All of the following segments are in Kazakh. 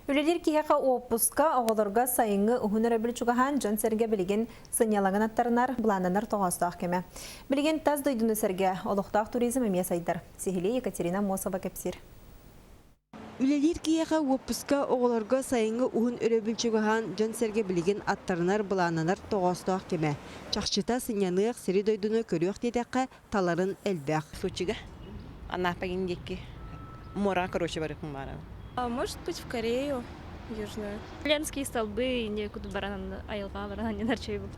Үлелер киһәка опуска оғылырға сайыңы ұхыныр әбіл чугахан жан сәрге білген сынялағын аттарынар бұлананар тоғастақ кеме. Білген таз дойдыны сәрге олықтақ туризм әме сайдар. Сихиле Екатерина Мосова кәпсір. Үлелер киһәка опуска оғылырға сайыңы ұхын өрөбіл чугахан жан сәрге білген аттарынар бұлананар тоғастақ кеме. Чақшыта сынянық сері дойдыны көріөк дедеққа таларын әлбәқ. Сочига. Она по-индейски. Мора, короче, варыхым бара. Может быть, в Корею южную. Ленские столбы, некуда баран айылға баран не нарчай был.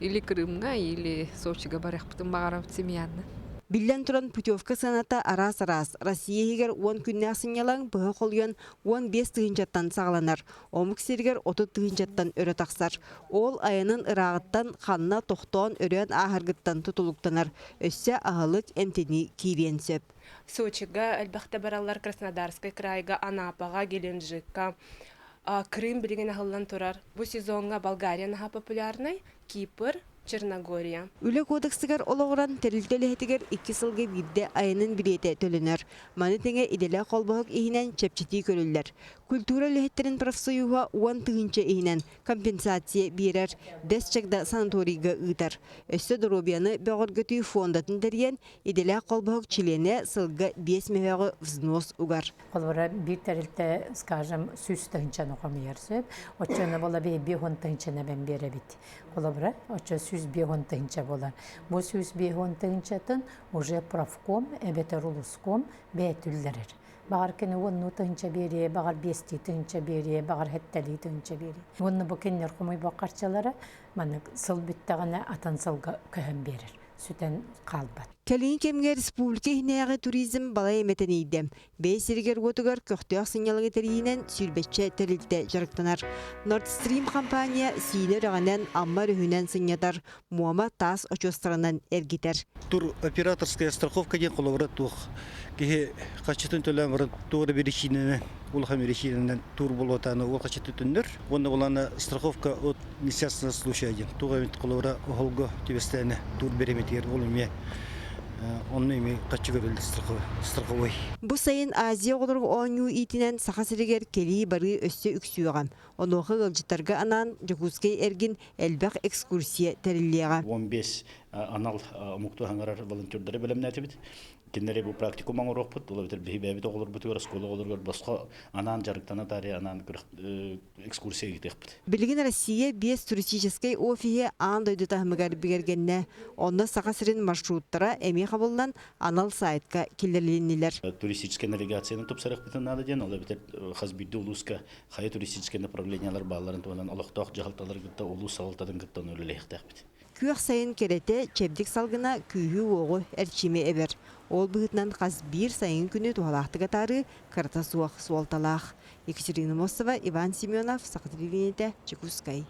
Или Крымга, или Сочига барах потом багарав цемьянна. Биллен туран путевка саната арас-арас. Россия егер 10 күннәк сынялаң бұғы қолген 15 тыгынчаттан сағланар. Омық сергер 30 тыгынчаттан өрі тақсар. Ол айының ырағыттан қанна тоқтуан өрен ағырғыттан тұтылықтанар. Өссе ағылық әмтені кейрен сөп. Сочига, әлбәқті баралар Краснодарскай крайга, Анапаға, Геленджикка, Крым білген ағылан тұрар. Бұл сезонға Болгария наға популярнай, Кипр, Черногория. Үлі кодексігер олығыран тәрілтелі әтігер 2 сылғы бірде айының білеті төлінер. Маны теңе иделі қолбағық ехінен чәпчеті көрілдер. Культура ләхеттерін профсоюға 10 тығынча ехінен компенсация берер, дәсчәкді санаторийға ұйтар. Өсті дұробияны бәғыргөті фондатын дәрген иделі қолбағық чилене сылғы 5 меғағы взнос ұғар. Қолбара бір тәрілті, скажем, сүз тығынчаны қомиярсып, отчаны бола бей 10 тығынчаны бән бере бит. Қолбара, отчы сүз 10 тығынча болар. Бұл сүз 10 тығынчатын уже правком, әбетер улуском бәйтілдірір. Бағар кені оны тыңча бере, бағар 5 тыңча бере, бағар хеттәлі тыңча бере. Оны бұл кеннер құмай бақарчалары, маны сыл бүттіғана атын сылға көһін берір. Сүтен қалбат. Кәлейін кемге республика хинаяғы туризм бала еметенейдем. Бейсергер ғотығар көқтіяқ сыңялығы тәрейінен сүрбетче тәрілді жарықтанар. Nord Stream компания сейлер ағанан аммар үйінен сыңятар, муама тас очостарынан әргетер. Тур операторская страховка ден қолауыра туқ. Кеге қачытын төлем бұрын туғыры берешінені, улыға берешінені тур бұл отаны ол қачыты түндір. Онда оланы страховка от несчастного случая ден. Туға қолауыра оғылғы тебестәні тур береметер ол үме. Оны еме қатшы көрілді страховой. Бұл сайын Азия олырғы оңу итінен сақасырегер келі бары өсті үксуіған. Онуғы ғылжыттарға анан жүгізгей әргін әлбәқ экскурсия тәріліға. 15 анал мұқты аңарар волонтердері білімін әтібіт. Кендері бұл практикум аңыр оқпыт, ол бітір бәбіт оғылыр бұтығыр, сколы оғылыр, басқа анан жарықтана тария, анан экскурсия кетек бұт. Білген Россия 5 туристической офие аң дойды тағымығар бігергенне, оны сақасырын маршруттара әме қабылдан анал сайтқа келерленілер. Туристическая навигацияны тұпсарық бұтын нады ден, ол бітір қазбүйді ұлысқа қай туристическая направлениялар бағаларын туынан олықтақ жағалталар күтті, ұлыс сағалтадың күттіні өлілейқтақ біт. Күйіқ сайын кереті чәбдік салғына күйі оғы әрчеме әбір. Ол бұғытнан қаз бір сайын күні туғалақтыға тары қарта суақ суалталақ. Екатерина Мосова, Иван Семенов, Сақатыревенеті, Чекускай.